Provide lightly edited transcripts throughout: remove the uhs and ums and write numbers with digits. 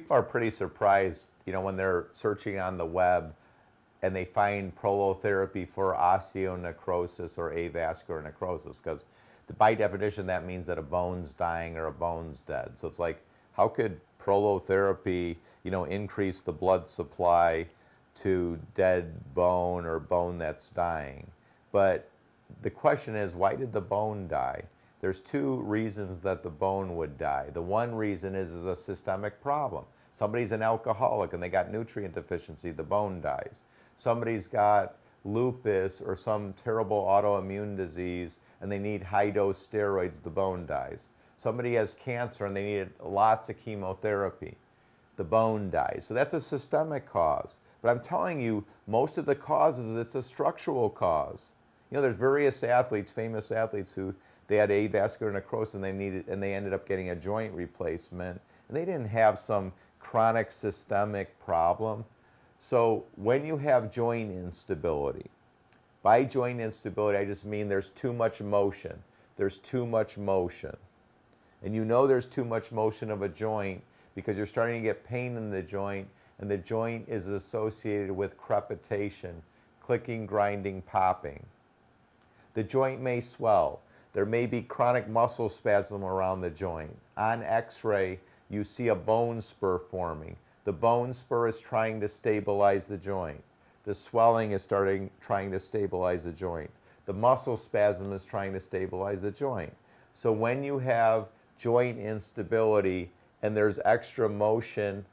people are pretty surprised, when they're searching on the web and they find prolotherapy for osteonecrosis or avascular necrosis, because by definition that means that a bone's dying or a bone's dead. So it's like, how could prolotherapy, increase the blood supply to dead bone or bone that's dying? But the question is, why did the bone die? There's two reasons that the bone would die. The one reason is a systemic problem. Somebody's an alcoholic and they got nutrient deficiency, the bone dies. Somebody's got lupus or some terrible autoimmune disease and they need high dose steroids, the bone dies. Somebody has cancer and they need lots of chemotherapy, the bone dies. So that's a systemic cause. But I'm telling you, most of the causes, it's a structural cause. There's various athletes, famous athletes, who they had avascular necrosis and they ended up getting a joint replacement, and they didn't have some chronic systemic problem. So when you have joint instability, by joint instability I just mean there's too much motion. There's too much motion. And there's too much motion of a joint because you're starting to get pain in the joint, and the joint is associated with crepitation, clicking, grinding, popping. The joint may swell. There may be chronic muscle spasm around the joint. On x-ray, you see a bone spur forming. The bone spur is trying to stabilize the joint. The swelling is trying to stabilize the joint. The muscle spasm is trying to stabilize the joint. So when you have joint instability and there's extra motion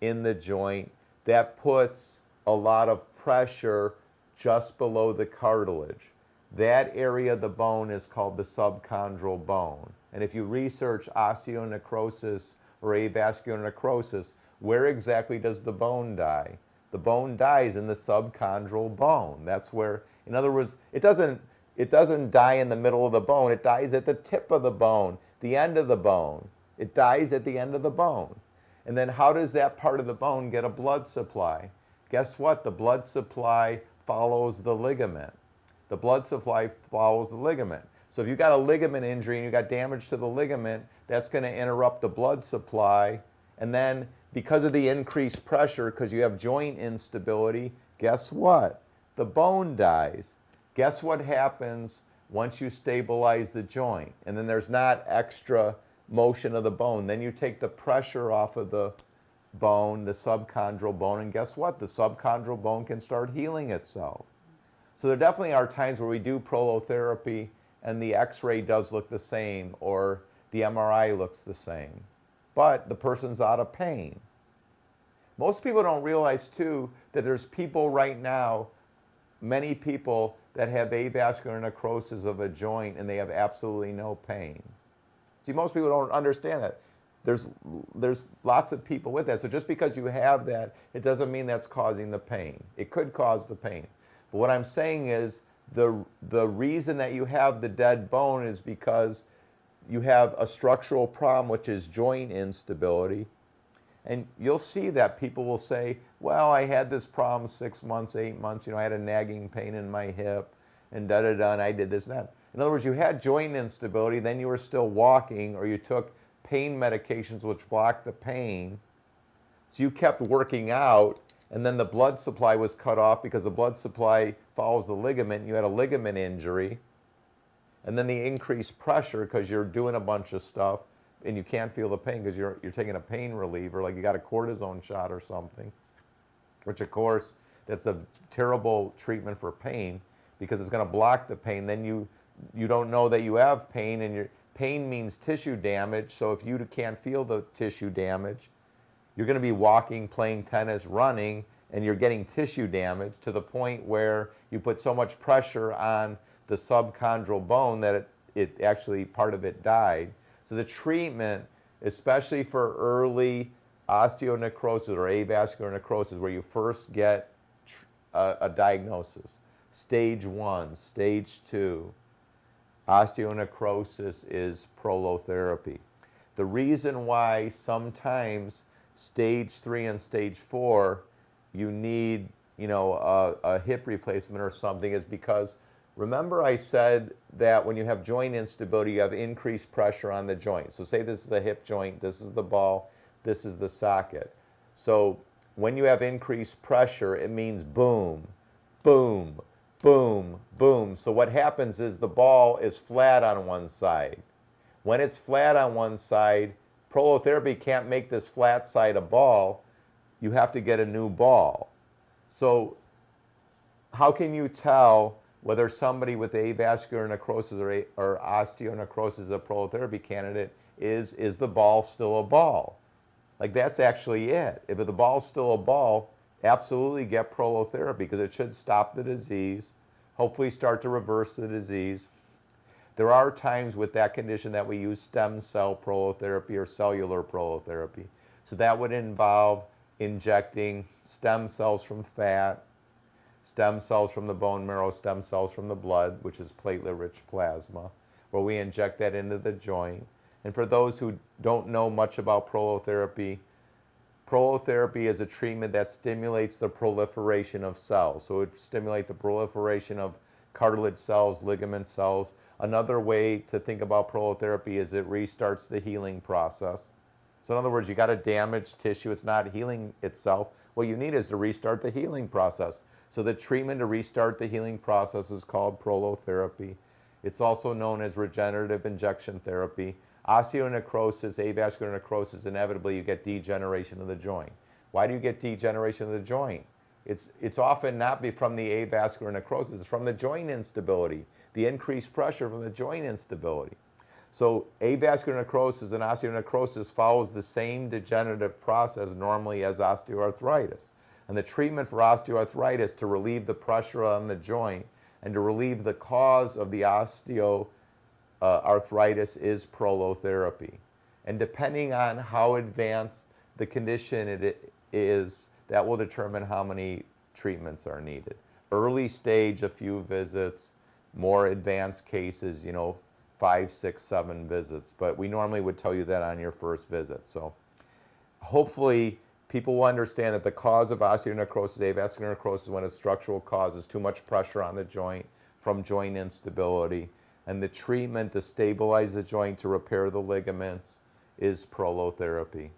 in the joint, that puts a lot of pressure just below the cartilage. That area of the bone is called the subchondral bone. And if you research osteonecrosis or avascular necrosis, where exactly does the bone die? The bone dies in the subchondral bone. That's where, in other words, it doesn't die in the middle of the bone. It dies at the tip of the bone, the end of the bone. It dies at the end of the bone. And then how does that part of the bone get a blood supply? Guess what? The blood supply follows the ligament. The blood supply follows the ligament. So if you got a ligament injury and you got damage to the ligament, that's going to interrupt the blood supply. And then because of the increased pressure, because you have joint instability, guess what? The bone dies. Guess what happens once you stabilize the joint? And then there's not extra motion of the bone. Then you take the pressure off of the bone, the subchondral bone, and guess what? The subchondral bone can start healing itself. So there definitely are times where we do prolotherapy and the x-ray does look the same or the MRI looks the same, but the person's out of pain. Most people don't realize too that there's people right now, many people that have avascular necrosis of a joint and they have absolutely no pain. See, most people don't understand that. There's lots of people with that. So just because you have that, it doesn't mean that's causing the pain. It could cause the pain. But what I'm saying is the reason that you have the dead bone is because you have a structural problem, which is joint instability. And you'll see that people will say, well, I had this problem 6 months, 8 months, I had a nagging pain in my hip and da-da-da, and I did this and that. In other words, you had joint instability, then you were still walking, or you took pain medications which blocked the pain. So you kept working out, and then the blood supply was cut off because the blood supply follows the ligament. You had a ligament injury. And then the increased pressure because you're doing a bunch of stuff and you can't feel the pain because you're taking a pain reliever, like you got a cortisone shot or something, which of course, that's a terrible treatment for pain because it's going to block the pain. Then you don't know that you have pain, and your pain means tissue damage. So if you can't feel the tissue damage, you're going to be walking, playing tennis, running, and you're getting tissue damage to the point where you put so much pressure on the subchondral bone that it actually, part of it died. So the treatment, especially for early osteonecrosis or avascular necrosis, where you first get a diagnosis, stage 1, stage 2, osteonecrosis is prolotherapy. The reason why sometimes stage 3 and stage 4 you need a hip replacement or something is because, remember I said that when you have joint instability you have increased pressure on the joint. So say this is the hip joint, this is the ball, this is the socket. So when you have increased pressure, it means boom, boom, boom, boom. So what happens is the ball is flat on one side. When it's flat on one side, prolotherapy can't make this flat side a ball. You have to get a new ball. So how can you tell whether somebody with avascular necrosis or osteonecrosis is a prolotherapy candidate? Is the ball still a ball? Like, that's actually it. If the ball's still a ball, absolutely get prolotherapy, because it should stop the disease, hopefully start to reverse the disease. There are times with that condition that we use stem cell prolotherapy or cellular prolotherapy. So that would involve injecting stem cells from fat, stem cells from the bone marrow, stem cells from the blood, which is platelet-rich plasma, where we inject that into the joint. And for those who don't know much about prolotherapy, prolotherapy is a treatment that stimulates the proliferation of cells. So it stimulates the proliferation of cartilage cells, ligament cells. Another way to think about prolotherapy is it restarts the healing process. So in other words, you got a damaged tissue, it's not healing itself. What you need is to restart the healing process. So the treatment to restart the healing process is called prolotherapy. It's also known as regenerative injection therapy. Osteonecrosis, avascular necrosis, inevitably you get degeneration of the joint. Why do you get degeneration of the joint? It's often not from the avascular necrosis, it's from the joint instability, the increased pressure from the joint instability. So avascular necrosis and osteonecrosis follows the same degenerative process normally as osteoarthritis. And the treatment for osteoarthritis to relieve the pressure on the joint and to relieve the cause of the osteoarthritis is prolotherapy. And depending on how advanced the condition it is, that will determine how many treatments are needed. Early stage, a few visits. More advanced cases, 5, 6, 7 visits. But we normally would tell you that on your first visit. So hopefully people will understand that the cause of osteonecrosis, avascular necrosis, when a structural cause is too much pressure on the joint from joint instability. And the treatment to stabilize the joint, to repair the ligaments, is prolotherapy.